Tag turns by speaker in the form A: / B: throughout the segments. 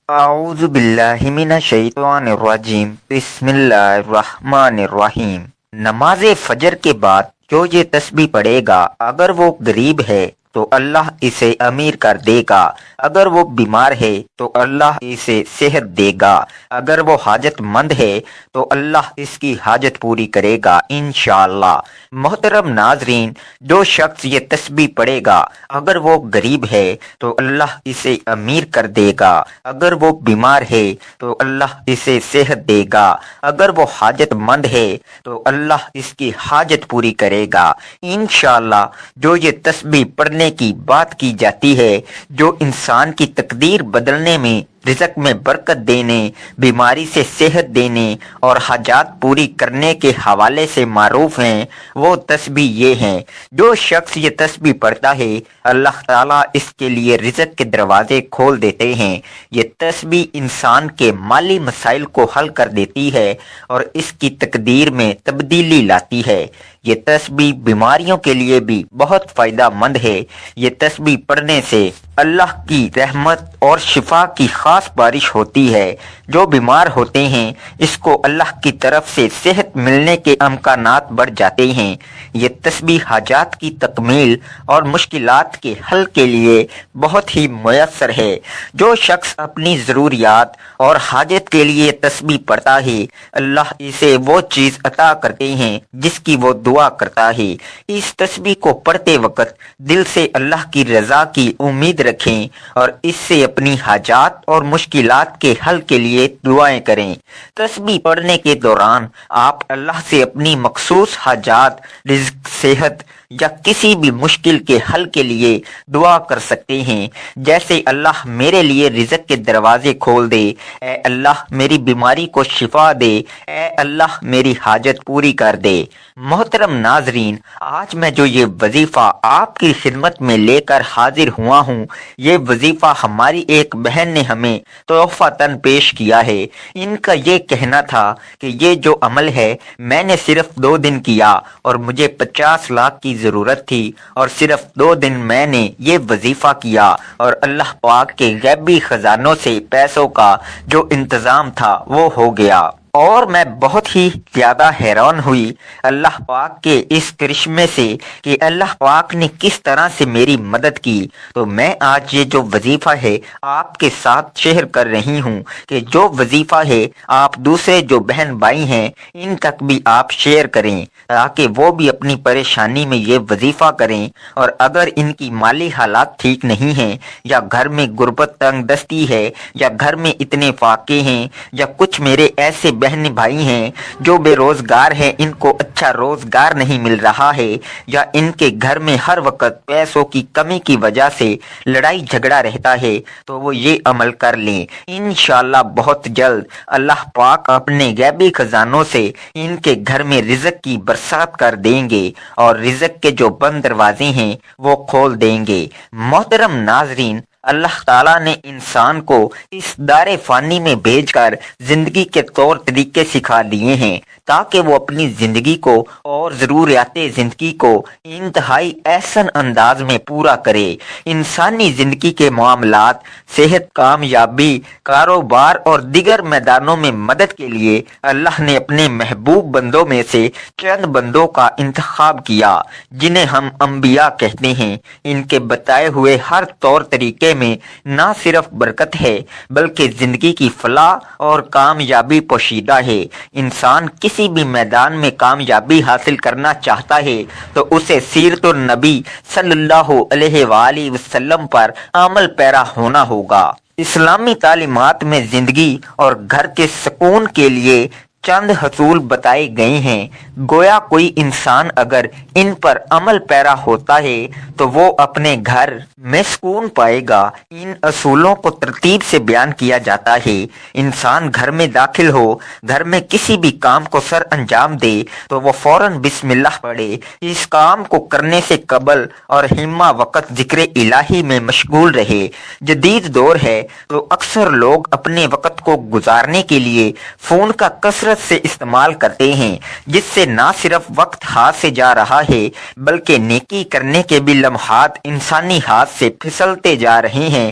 A: اعوذ باللہ من الشیطان الرجیم بسم اللہ الرحمن الرحیم۔ نماز فجر کے بعد جو یہ تسبیح پڑھے گا، اگر وہ غریب ہے تو اللہ اسے امیر کر دے گا، اگر وہ بیمار ہے تو اللہ اسے صحت دے گا، اگر وہ حاجت مند ہے تو اللہ اس کی حاجت پوری کرے گا انشاءاللہ۔ محترم ناظرین، جو شخص یہ تسبیح پڑھے گا، اگر وہ غریب ہے تو اللہ اسے امیر کر دے گا، اگر وہ بیمار ہے تو اللہ اسے صحت دے گا، اگر وہ حاجت مند ہے تو اللہ اس کی حاجت پوری کرے گا انشاءاللہ۔ جو یہ تسبیح پڑھنے کی بات کی جاتی ہے، جو انسان کی تقدیر بدلنے میں، رزق میں برکت دینے، بیماری سے صحت دینے اور حاجات پوری کرنے کے حوالے سے معروف ہیں، وہ تسبیح یہ ہیں۔ جو شخص یہ تسبیح پڑھتا ہے، اللہ تعالیٰ اس کے لیے رزق کے دروازے کھول دیتے ہیں۔ یہ تسبیح انسان کے مالی مسائل کو حل کر دیتی ہے اور اس کی تقدیر میں تبدیلی لاتی ہے۔ یہ تسبیح بیماریوں کے لیے بھی بہت فائدہ مند ہے۔ یہ تسبیح پڑھنے سے اللہ کی رحمت اور شفا کی خاص بارش ہوتی ہے۔ جو بیمار ہوتے ہیں، اس کو اللہ کی طرف سے صحت ملنے کے امکانات بڑھ جاتے ہیں۔ یہ تسبیح حاجات کی تکمیل اور مشکلات کے حل کے لیے بہت ہی میسر ہے۔ جو شخص اپنی ضروریات اور حاجت کے لیے تسبیح پڑھتا ہے، اللہ اسے وہ چیز عطا کرتے ہیں جس کی وہ دعا کرتا ہے۔ اس تسبیح کو پڑھتے وقت دل سے اللہ کی رضا کی امید رکھیں اور اس سے اپنی حاجات اور مشکلات کے حل کے لیے دعائیں کریں۔ تسبیح پڑھنے کے دوران آپ اللہ سے اپنی مخصوص حاجات، رزق، صحت یا کسی بھی مشکل کے حل کے لیے دعا کر سکتے ہیں، جیسے اللہ میرے لیے رزق کے دروازے کھول دے، اے اللہ میری بیماری کو شفا دے، اے اللہ میری حاجت پوری کر دے۔ محترم ناظرین، آج میں جو یہ وظیفہ آپ کی خدمت میں لے کر حاضر ہوا ہوں، یہ وظیفہ ہماری ایک بہن نے ہمیں تحفۃً پیش کیا ہے۔ ان کا یہ کہنا تھا کہ یہ جو عمل ہے میں نے صرف 2 دن کیا اور مجھے 50 لاکھ کی ضرورت تھی، اور صرف 2 دن میں نے یہ وظیفہ کیا اور اللہ پاک کے غیبی خزانوں سے پیسوں کا جو انتظام تھا وہ ہو گیا۔ اور میں بہت ہی زیادہ حیران ہوئی اللہ پاک کے اس کرشمے سے کہ اللہ پاک نے کس طرح سے میری مدد کی۔ تو میں آج یہ جو وظیفہ ہے آپ کے ساتھ شیئر کر رہی ہوں کہ جو وظیفہ ہے آپ دوسرے جو بہن بھائی ہیں ان تک بھی آپ شیئر کریں، تاکہ وہ بھی اپنی پریشانی میں یہ وظیفہ کریں۔ اور اگر ان کی مالی حالات ٹھیک نہیں ہیں، یا گھر میں غربت تنگ دستی ہے، یا گھر میں اتنے فاقے ہیں، یا کچھ میرے ایسے بہن بھائی ہیں جو بے روزگار ہیں، ان کو اچھا روزگار نہیں مل رہا ہے، یا ان کے گھر میں ہر وقت پیسوں کی کمی کی وجہ سے لڑائی جھگڑا رہتا ہے، تو وہ یہ عمل کر لیں۔ انشاءاللہ بہت جلد اللہ پاک اپنے غیبی خزانوں سے ان کے گھر میں رزق کی برسات کر دیں گے اور رزق کے جو بند دروازے ہیں وہ کھول دیں گے۔ محترم ناظرین، اللہ تعالیٰ نے انسان کو اس دار فانی میں بھیج کر زندگی کے طور طریقے سکھا دیے ہیں، تاکہ وہ اپنی زندگی کو اور ضروریات زندگی کو انتہائی احسن انداز میں پورا کرے۔ انسانی زندگی کے معاملات، صحت، کامیابی، کاروبار اور دیگر میدانوں میں مدد کے لیے اللہ نے اپنے محبوب بندوں میں سے چند بندوں کا انتخاب کیا، جنہیں ہم انبیاء کہتے ہیں۔ ان کے بتائے ہوئے ہر طور طریقے میں نہ صرف برکت ہے بلکہ زندگی کی فلاح اور کامیابی پوشیدہ ہے۔ انسان کسی بھی میدان میں کامیابی حاصل کرنا چاہتا ہے تو اسے سیرت النبی صلی اللہ علیہ وآلہ وسلم پر عمل پیرا ہونا ہوگا۔ اسلامی تعلیمات میں زندگی اور گھر کے سکون کے لیے چند حصول بتائے گئے ہیں، گویا کوئی انسان اگر ان پر عمل پیرا ہوتا ہے تو وہ اپنے گھر میں سکون پائے گا۔ ان اصولوں کو ترتیب سے بیان کیا جاتا ہے۔ انسان گھر میں داخل ہو، گھر میں کسی بھی کام کو سر انجام دے تو وہ فوراً بسم اللہ پڑھے۔ اس کام کو کرنے سے قبل اور ہمہ وقت ذکر الہی میں مشغول رہے۔ جدید دور ہے تو اکثر لوگ اپنے وقت کو گزارنے کے لیے فون کا کثرت سے استعمال کرتے ہیں، جس سے نہ صرف وقت ہاتھ سے جا رہا ہے بلکہ نیکی کرنے کے بھی لمحات انسانی ہاتھ سے پھسلتے جا رہے ہیں۔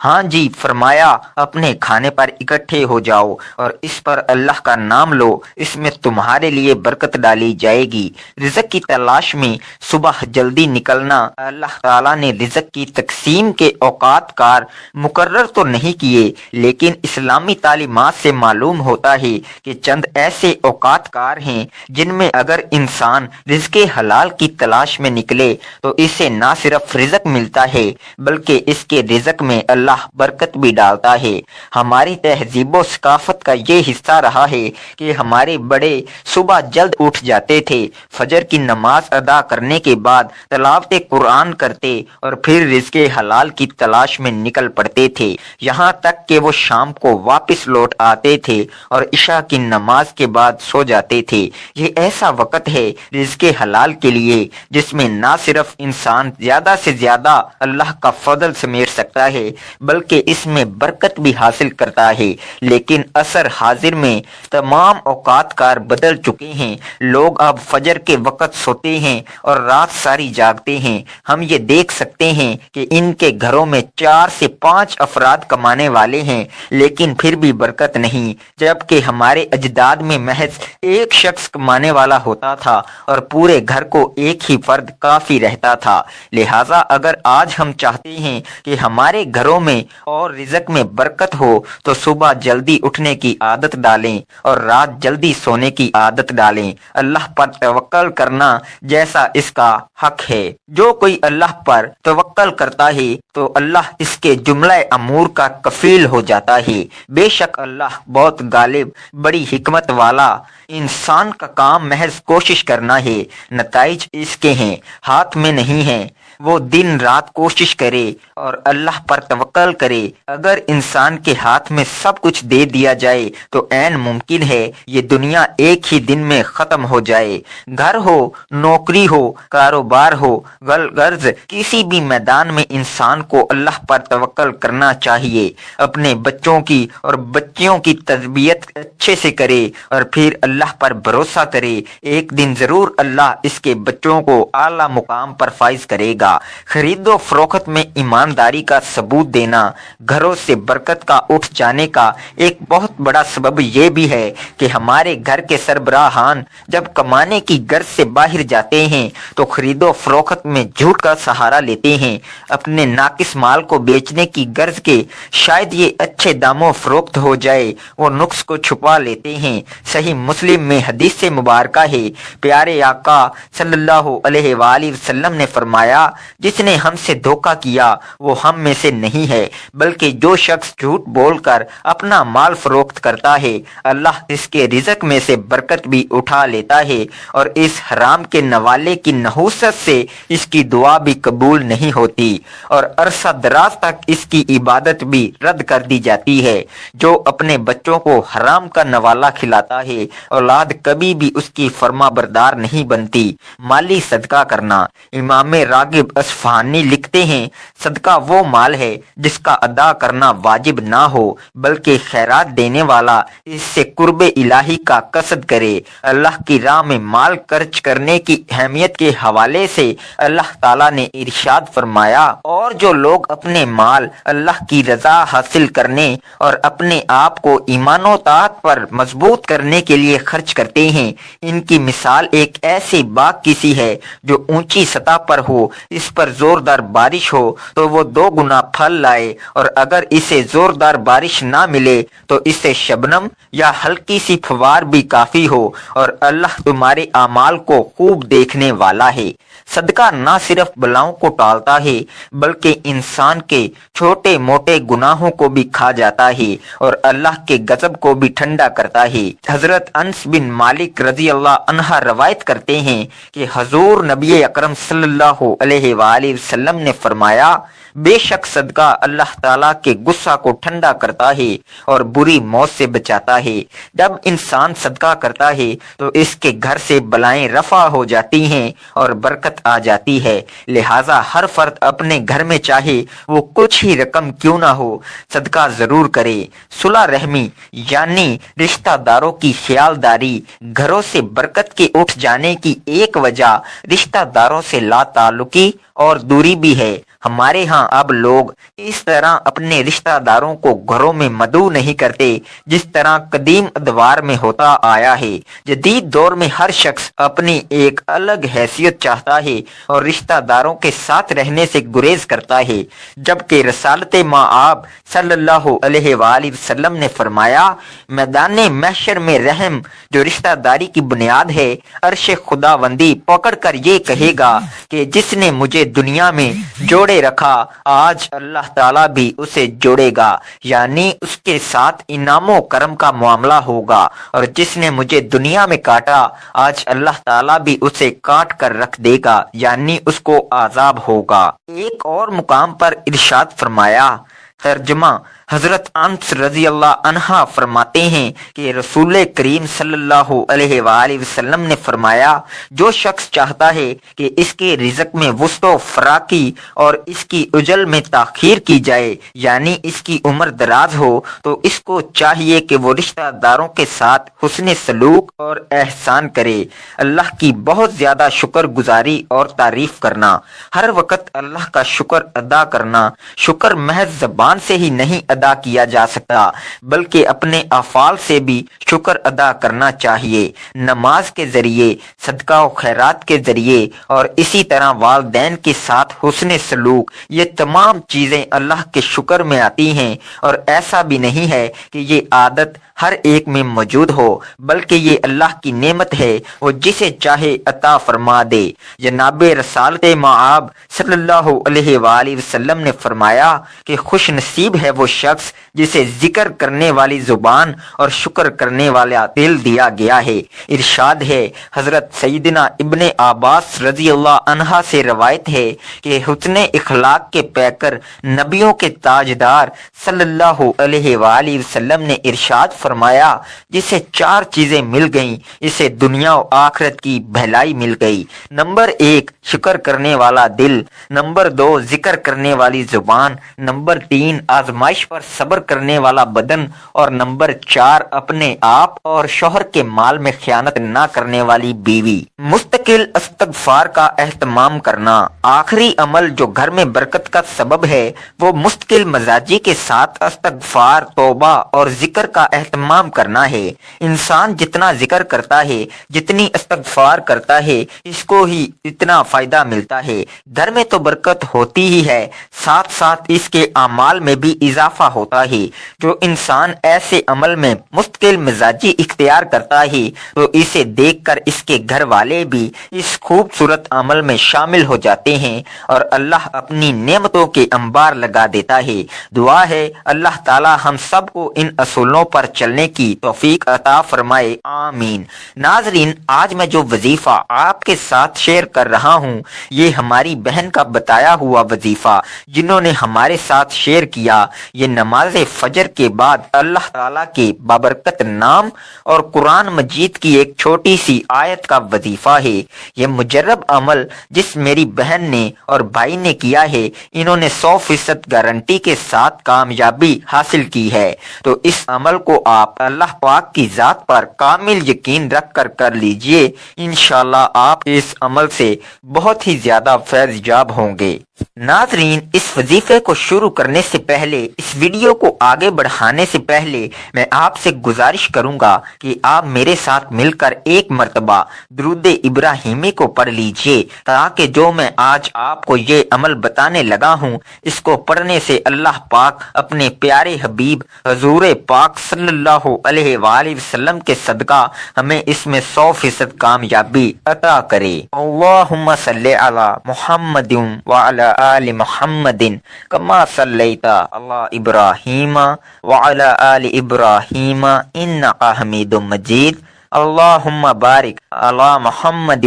A: ہاں جی، فرمایا اپنے کھانے پر اکٹھے ہو جاؤ اور اس پر اللہ کا نام لو، اس میں تمہارے لیے برکت ڈالی جائے گی۔ رزق کی تلاش میں صبح جلدی نکلنا، اللہ تعالیٰ نے رزق کی تقسیم کے اوقات کار مقرر تو نہیں کیے، لیکن اسلامی تعلیمات سے معلوم ہوتا ہے کہ چند ایسے اوقات کار ہیں جن میں اگر انسان رزق حلال کی تلاش میں نکلے تو اسے نہ صرف رزق ملتا ہے بلکہ اس کے رزق میں اللہ برکت بھی ڈالتا ہے۔ ہماری تہذیب و ثقافت کا یہ حصہ رہا ہے کہ ہمارے بڑے صبح جلد اٹھ جاتے تھے، فجر کی نماز ادا کرنے کے بعد تلاوت قرآن کرتے اور پھر رزق حلال کی تلاش میں نکل پڑتے تھے، یہاں تک کہ وہ شام کو واپس لوٹ آتے تھے اور عشاء کی نماز کے بعد سو جاتے تھے۔ یہ ایسا وقت ہے رزق حلال کے لیے جس میں نہ صرف انسان زیادہ سے زیادہ اللہ کا فضل سمیٹ سکتا ہے بلکہ اس میں برکت بھی حاصل کرتا ہے، لیکن عصر حاضر میں تمام اوقات کار بدل چکے ہیں۔ لوگ اب فجر کے وقت سوتے ہیں اور رات ساری جاگتے ہیں۔ ہم یہ دیکھ سکتے ہیں کہ ان کے گھروں میں 4 سے 5 افراد کمانے والے ہیں لیکن پھر بھی برکت نہیں، جبکہ ہمارے اجداد میں محض ایک شخص کمانے والا ہوتا تھا اور پورے گھر کو ایک ہی فرد کافی رہتا تھا۔ لہٰذا اگر آج ہم چاہتے ہیں کہ ہمارے گھروں میں اور رزق میں برکت ہو تو صبح جلدی اٹھنے کی عادت ڈالیں اور رات جلدی سونے کی عادت ڈالیں۔ اللہ پر توکل کرنا جیسا اس کا حق ہے۔ جو کوئی اللہ پر توکل کرتا ہے تو اللہ اس کے جملہ امور کا کفیل ہو جاتا ہے۔ بے شک اللہ بہت غالب، بڑی حکمت والا۔ انسان کا کام محض کوشش کرنا ہے، نتائج اس کے ہیں، ہاتھ میں نہیں ہیں۔ وہ دن رات کوشش کرے اور اللہ پر توکل کرے۔ اگر انسان کے ہاتھ میں سب کچھ دے دیا جائے تو عین ممکن ہے یہ دنیا ایک ہی دن میں ختم ہو جائے۔ گھر ہو، نوکری ہو، کاروبار ہو، غرض کسی بھی میدان میں انسان کو اللہ پر توکل کرنا چاہیے۔ اپنے بچوں کی اور بچیوں کی تربیت اچھے سے کرے اور پھر اللہ پر بھروسہ کرے، ایک دن ضرور اللہ اس کے بچوں کو اعلیٰ مقام پر فائز کرے گا۔ خرید و فروخت میں ایمانداری کا ثبوت دینا گھروں سے برکت کا اٹھ جانے کا ایک بہت بڑا سبب یہ بھی ہے کہ ہمارے گھر کے سربراہان جب کمانے کی غرض سے باہر جاتے ہیں تو خرید و فروخت میں جھوٹ کا سہارا لیتے ہیں، اپنے ناقص مال کو بیچنے کی غرض کے شاید یہ اچھے داموں فروخت ہو جائے وہ نقص کو چھپا لیتے ہیں۔ صحیح مسلم میں حدیث سے مبارکہ ہے، پیارے آقا صلی اللہ علیہ وآلہ وسلم نے فرمایا، جس نے ہم سے دھوکہ کیا وہ ہم میں سے نہیں ہے، بلکہ جو شخص جھوٹ بول کر اپنا مال فروخت کرتا ہے اللہ اس کے رزق میں سے برکت بھی اٹھا لیتا ہے اور اس حرام کے نوالے کی نحوست سے اس کی دعا بھی قبول نہیں ہوتی اور عرصہ دراز تک اس کی عبادت بھی رد کر دی جاتی ہے۔ جو اپنے بچوں کو حرام کا نوالا کھلاتا ہے اولاد کبھی بھی اس کی فرما بردار نہیں بنتی۔ مالی صدقہ کرنا، امام راغب اصفہانی لکھتے ہیں، صدقہ وہ مال ہے جس کا ادا کرنا واجب نہ ہو بلکہ خیرات دینے والا اس سے قرب الہی کا قصد کرے۔ اللہ کی راہ میں مال خرچ کرنے کی اہمیت کے حوالے سے اللہ تعالیٰ نے ارشاد فرمایا، اور جو لوگ اپنے مال اللہ کی رضا حاصل کرنے اور اپنے آپ کو ایمان و طاعت پر مضبوط کرنے کے لیے خرچ کرتے ہیں ان کی مثال ایک ایسے باغ کی سی ہے جو اونچی سطح پر ہو، اس پر زوردار بارش ہو تو وہ 2 گنا پھل لائے، اور اگر اسے زوردار بارش نہ ملے تو اسے شبنم یا ہلکی سی فوار بھی کافی ہو، اور اللہ تمہارے اعمال کو خوب دیکھنے والا ہے۔ صدقہ نہ صرف بلاؤں کو ٹالتا ہے بلکہ انسان کے چھوٹے موٹے گناہوں کو بھی کھا جاتا ہے اور اللہ کے غضب کو بھی ٹھنڈا کرتا ہے۔ حضرت انس بن مالک رضی اللہ عنہ روایت کرتے ہیں کہ حضور نبی اکرم صلی اللہ علیہ وآلہ وسلم نے فرمایا، بے شک صدقہ اللہ تعالیٰ کے غصہ کو ٹھنڈا کرتا ہے اور بری موت سے بچاتا ہے۔ جب انسان صدقہ کرتا ہے تو اس کے گھر سے بلائیں رفع ہو جاتی ہیں اور برکت آ جاتی ہے۔ لہٰذا ہر فرد اپنے گھر میں چاہے وہ کچھ ہی رقم کیوں نہ ہو صدقہ ضرور کرے۔ صلہ رحمی یعنی رشتہ داروں کی خیالداری گھروں سے برکت کے اٹھ جانے کی ایک وجہ رشتہ داروں سے لا تعلقی اور دوری بھی ہے۔ ہمارے ہاں اب لوگ اس طرح اپنے رشتہ داروں کو گھروں میں مدعو نہیں کرتے جس طرح قدیم ادوار میں ہوتا آیا ہے۔ جدید دور میں ہر شخص اپنی ایک الگ حیثیت چاہتا ہے اور رشتہ داروں کے ساتھ رہنے سے گریز کرتا ہے، جبکہ رسالت مآب صلی اللہ علیہ وآلہ وسلم نے فرمایا، میدان محشر میں رحم جو رشتہ داری کی بنیاد ہے، عرش خداوندی پکڑ کر یہ کہے گا کہ جس نے مجھے دنیا میں جوڑے رکھا آج اللہ تعالیٰ بھی اسے جوڑے گا، یعنی اس کے ساتھ انعام و کرم کا معاملہ ہوگا، اور جس نے مجھے دنیا میں کاٹا آج اللہ تعالیٰ بھی اسے کاٹ کر رکھ دے گا، یعنی اس کو عذاب ہوگا۔ ایک اور مقام پر ارشاد فرمایا، ترجمہ حضرت انس رضی اللہ عنہ فرماتے ہیں کہ رسول کریم صلی اللہ علیہ وآلہ وسلم نے فرمایا، جو شخص چاہتا ہے کہ اس کے رزق میں وسط و فراخی اور اس کی اجل میں تاخیر کی جائے، یعنی اس کی عمر دراز ہو، تو اس کو چاہیے کہ وہ رشتہ داروں کے ساتھ حسن سلوک اور احسان کرے، اللہ کی بہت زیادہ شکر گزاری اور تعریف کرنا، ہر وقت اللہ کا شکر ادا کرنا۔ شکر محض زبان سے ہی نہیں ادا کیا جا سکتا بلکہ اپنے افعال سے بھی شکر ادا کرنا چاہیے، نماز کے ذریعے، صدقہ و خیرات کے ذریعے، اور اسی طرح والدین کے ساتھ حسن سلوک، یہ تمام چیزیں اللہ کے شکر میں آتی ہیں، اور ایسا بھی نہیں ہے کہ یہ عادت ہر ایک میں موجود ہو، بلکہ یہ اللہ کی نعمت ہے، وہ جسے چاہے عطا فرما دے۔ جناب رسالت مآب صلی اللہ علیہ وآلہ وسلم نے فرمایا کہ خوش نصیب ہے وہ شخص جسے ذکر کرنے والی زبان اور شکر کرنے والا دل دیا گیا ہے۔ ارشاد ہے، حضرت سیدنا ابن عباس رضی اللہ عنہ سے روایت ہے کہ حسن اخلاق کے پیکر نبیوں کے تاجدار صلی اللہ علیہ وآلہ وسلم نے ارشاد فرمایا، جسے چار چیزیں مل گئیں اسے دنیا و آخرت کی بھلائی مل گئی۔ نمبر 1 شکر کرنے والا دل، نمبر 2 ذکر کرنے والی زبان، نمبر 3 آزمائش پر صبر کرنے والا بدن، اور نمبر 4 اپنے آپ اور شوہر کے مال میں خیانت نہ کرنے والی بیوی۔ مستقل استغفار کا اہتمام کرنا۔ آخری عمل جو گھر میں برکت کا سبب ہے وہ مستقل مزاجی کے ساتھ استغفار، توبہ اور ذکر کا اہتمام کرنا ہے۔ انسان جتنا ذکر کرتا ہے، جتنی استغفار کرتا ہے، اس کو ہی اتنا فائدہ ملتا ہے۔ گھر میں تو برکت ہوتی ہی ہے، ساتھ ساتھ اس کے اعمال میں بھی اضافہ ہوتا ہے۔ جو انسان ایسے عمل میں مستقل مزاجی اختیار کرتا ہے تو اسے دیکھ کر اس کے گھر والے بھی اس خوبصورت عمل میں شامل ہو جاتے ہیں، اور اللہ اپنی نعمتوں کے انبار لگا دیتا ہے۔ دعا ہے اللہ تعالی ہم سب کو ان اصولوں پر چلنے کی توفیق عطا فرمائے، آمین۔ ناظرین، آج میں جو وظیفہ آپ کے ساتھ شیئر کر رہا ہوں یہ ہماری بہن کا بتایا ہوا وظیفہ جنہوں نے ہمارے ساتھ شیئر کیا۔ یہ نماز فجر کے بعد اللہ تعالیٰ کے بابرکت نام اور قرآن مجید کی ایک چھوٹی سی آیت کا وظیفہ ہے۔ یہ مجرب عمل جس میری بہن نے اور بھائی نے کیا ہے، انہوں نے 100% گارنٹی کے ساتھ کامیابی حاصل کی ہے۔ تو اس عمل کو آپ اللہ پاک کی ذات پر کامل یقین رکھ کر لیجئے، انشاءاللہ آپ اس عمل سے بہت ہی زیادہ فیض یاب ہوں گے۔ ناظرین، اس وظیفے کو شروع کرنے سے پہلے، اس ویڈیو کو آگے بڑھانے سے پہلے میں آپ سے گزارش کروں گا کہ آپ میرے ساتھ مل کر ایک مرتبہ درود ابراہیمی کو پڑھ لیجئے، تاکہ جو میں آج آپ کو یہ عمل بتانے لگا ہوں اس کو پڑھنے سے اللہ پاک اپنے پیارے حبیب حضور پاک صلی اللہ علیہ وآلہ وسلم کے صدقہ ہمیں اس میں 100% کامیابی عطا کرے۔ اللہم صلی علی محمد وعلی آل محمد کما صلیت علی ابراہیم وعلی آل ابراہیم انک حمید مجید۔ اللہم بارک علی محمد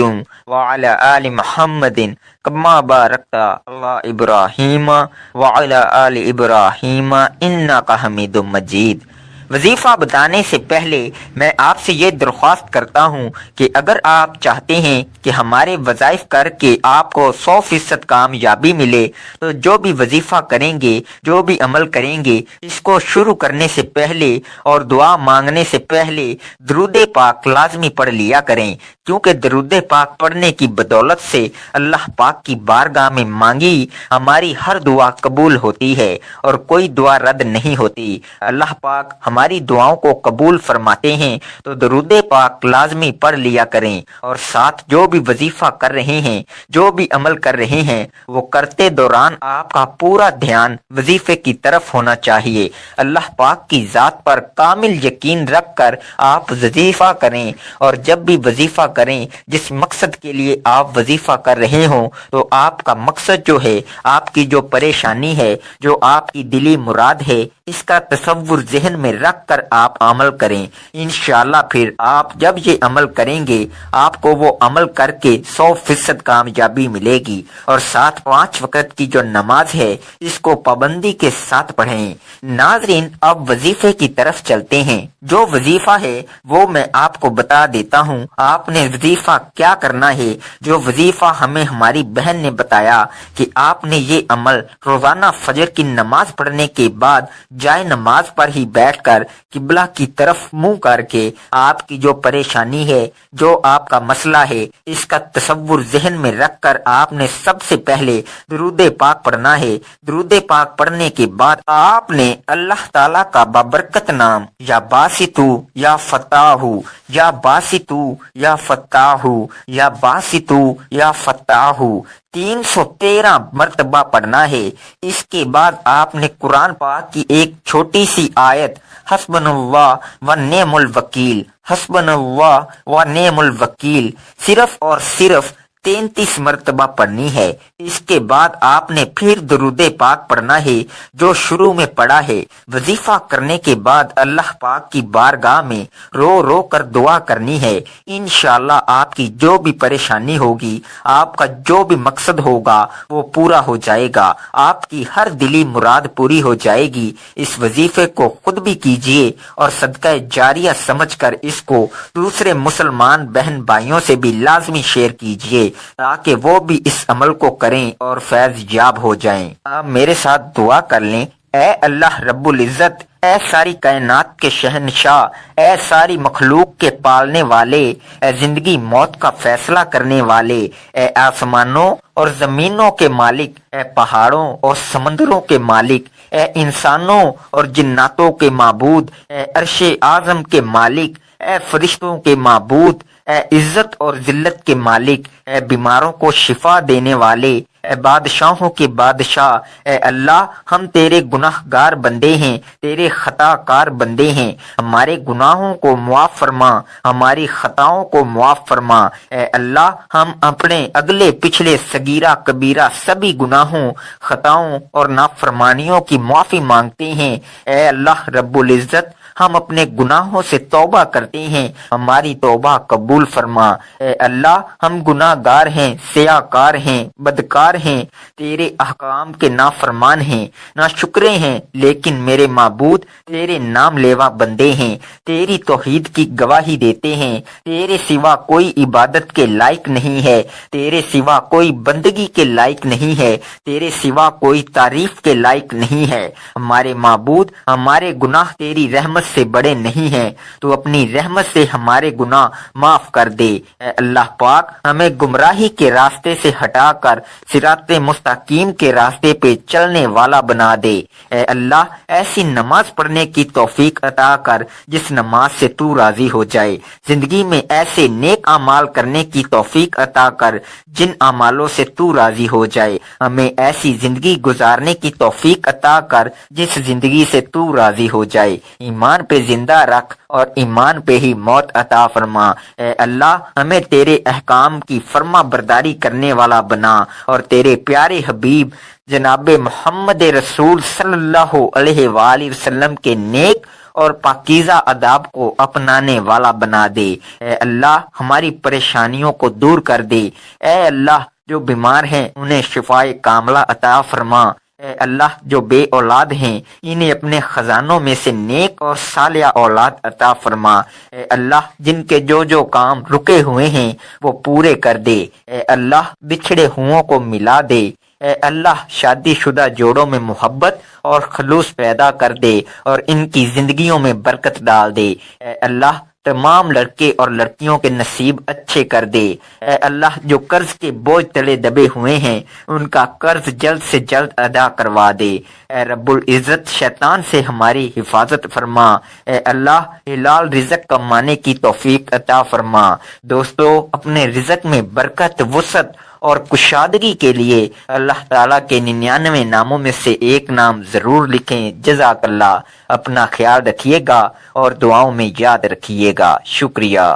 A: وعلی آل محمد کما بارکت علی ابراہیم وعلی آل ابراہیم انک حمید مجید۔ وظیفہ بتانے سے پہلے میں آپ سے یہ درخواست کرتا ہوں کہ اگر آپ چاہتے ہیں کہ ہمارے وظائف کر کے آپ کو 100% کامیابی ملے تو جو بھی وظیفہ کریں گے، جو بھی عمل کریں گے، اس کو شروع کرنے سے پہلے اور دعا مانگنے سے پہلے درود پاک لازمی پڑھ لیا کریں، کیونکہ درود پاک پڑھنے کی بدولت سے اللہ پاک کی بارگاہ میں مانگی ہماری ہر دعا قبول ہوتی ہے اور کوئی دعا رد نہیں ہوتی۔ اللہ پاک ہماری دعاؤں کو قبول فرماتے ہیں، تو درود پاک لازمی پڑھ لیا کریں، اور ساتھ جو بھی وظیفہ کر رہے ہیں، جو بھی عمل کر رہے ہیں، وہ کرتے دوران آپ کا پورا دھیان وظیفے کی طرف ہونا چاہیے۔ اللہ پاک کی ذات پر کامل یقین رکھ کر آپ وظیفہ کریں، اور جب بھی وظیفہ کریں جس مقصد کے لیے آپ وظیفہ کر رہے ہوں تو آپ کا مقصد جو ہے، آپ کی جو پریشانی ہے، جو آپ کی دلی مراد ہے، اس کا تصور ذہن میں رکھ کر آپ عمل کریں۔ انشاءاللہ پھر آپ جب یہ عمل کریں گے، آپ کو وہ عمل کر کے 100% کامیابی ملے گی۔ اور ساتھ 5 وقت کی جو نماز ہے، اس کو پابندی کے ساتھ پڑھیں۔ ناظرین، اب وظیفے کی طرف چلتے ہیں۔ جو وظیفہ ہے وہ میں آپ کو بتا دیتا ہوں۔ آپ نے وظیفہ کیا کرنا ہے؟ جو وظیفہ ہمیں ہماری بہن نے بتایا کہ آپ نے یہ عمل روزانہ فجر کی نماز پڑھنے کے بعد جائے نماز پر ہی بیٹھ کر قبلہ کی طرف منہ کر کے آپ کی جو پریشانی ہے، جو آپ کا مسئلہ ہے، اس کا تصور ذہن میں رکھ کر آپ نے سب سے پہلے درود پاک پڑھنا ہے۔ درود پاک پڑھنے کے بعد آپ نے اللہ تعالیٰ کا بابرکت نام یا باسطو یا فتاحو یا باسطو یا فتاحو یا باسطو یا فتاحو 313 مرتبہ پڑھنا ہے۔ اس کے بعد آپ نے قرآن پاک کی ایک چھوٹی سی آیت حسبنا اللہ و نعم الوکیل، حسبنا اللہ و نعم الوکیل صرف اور صرف 33 مرتبہ پڑھنی ہے۔ اس کے بعد آپ نے پھر درود پاک پڑھنا ہے جو شروع میں پڑھا ہے۔ وظیفہ کرنے کے بعد اللہ پاک کی بارگاہ میں رو رو کر دعا کرنی ہے۔ انشاءاللہ آپ کی جو بھی پریشانی ہوگی، آپ کا جو بھی مقصد ہوگا وہ پورا ہو جائے گا، آپ کی ہر دلی مراد پوری ہو جائے گی۔ اس وظیفے کو خود بھی کیجئے اور صدقہ جاریہ سمجھ کر اس کو دوسرے مسلمان بہن بھائیوں سے بھی لازمی شیئر کیجئے تاکہ وہ بھی اس عمل کو کریں اور فیض یاب ہو جائیں۔ آپ میرے ساتھ دعا کر لیں۔ اے اللہ رب العزت، اے ساری کائنات کے شہنشاہ، اے ساری مخلوق کے پالنے والے، اے زندگی موت کا فیصلہ کرنے والے، اے آسمانوں اور زمینوں کے مالک، اے پہاڑوں اور سمندروں کے مالک، اے انسانوں اور جناتوں کے معبود، اے عرش اعظم کے مالک، اے فرشتوں کے معبود، اے عزت اور ذلت کے مالک، اے بیماروں کو شفا دینے والے، اے بادشاہوں کے بادشاہ، اے اللہ ہم تیرے گناہ گار بندے ہیں، تیرے خطا کار بندے ہیں، ہمارے گناہوں کو معاف فرما، ہماری خطاؤں کو معاف فرما۔ اے اللہ ہم اپنے اگلے پچھلے صغیرہ کبیرہ سبھی گناہوں، خطاؤں اور نافرمانیوں کی معافی مانگتے ہیں۔ اے اللہ رب العزت، ہم اپنے گناہوں سے توبہ کرتے ہیں، ہماری توبہ قبول فرما۔ اے اللہ ہم گناہ گار ہیں، سیاہ کار ہیں، بدکار ہیں، تیرے احکام کے نافرمان ہیں، ناشکرے ہیں، لیکن میرے معبود تیرے نام لیوا بندے ہیں، تیری توحید کی گواہی دیتے ہیں۔ تیرے سوا کوئی عبادت کے لائق نہیں ہے، تیرے سوا کوئی بندگی کے لائق نہیں ہے، تیرے سوا کوئی تعریف کے لائق نہیں ہے۔ ہمارے معبود، ہمارے گناہ تیری رحمت سے بڑے نہیں ہیں، تو اپنی رحمت سے ہمارے گناہ معاف کر دے۔ اے اللہ پاک، ہمیں گمراہی کے راستے سے ہٹا کر صراط مستقیم کے راستے پہ چلنے والا بنا دے۔ اے اللہ ایسی نماز پڑھنے کی توفیق عطا کر جس نماز سے تو راضی ہو جائے، زندگی میں ایسے نیک اعمال کرنے کی توفیق عطا کر جن اعمالوں سے تو راضی ہو جائے، ہمیں ایسی زندگی گزارنے کی توفیق عطا کر جس زندگی سے تو راضی ہو جائے۔ ایمان پہ زندہ رکھ اور ایمان پہ ہی موت عطا فرما۔ اے اللہ ہمیں تیرے احکام کی فرما برداری کرنے والا بنا اور تیرے پیارے حبیب جناب محمد رسول صلی اللہ علیہ وآلہ وسلم کے نیک اور پاکیزہ آداب کو اپنانے والا بنا دے۔ اے اللہ ہماری پریشانیوں کو دور کر دے۔ اے اللہ جو بیمار ہیں انہیں شفائے کاملہ عطا فرما۔ اے اللہ جو بے اولاد ہیں انہیں اپنے خزانوں میں سے نیک اور صالح اولاد عطا فرما۔ اے اللہ جن کے جو کام رکے ہوئے ہیں وہ پورے کر دے۔ اے اللہ بچھڑے ہوں کو ملا دے۔ اے اللہ شادی شدہ جوڑوں میں محبت اور خلوص پیدا کر دے اور ان کی زندگیوں میں برکت ڈال دے۔ اے اللہ تمام لڑکے اور لڑکیوں کے نصیب اچھے کر دے۔ اے اللہ جو قرض کے بوجھ تلے دبے ہوئے ہیں ان کا قرض جلد سے جلد ادا کروا دے۔ اے رب العزت شیطان سے ہماری حفاظت فرما۔ اے اللہ حلال رزق کمانے کی توفیق عطا فرما۔ دوستو اپنے رزق میں برکت، وسعت اور کشادگی کے لیے اللہ تعالیٰ کے 99 ناموں میں سے ایک نام ضرور لکھیں۔ جزاک اللہ۔ اپنا خیال رکھیے گا اور دعاؤں میں یاد رکھیے گا۔ شکریہ۔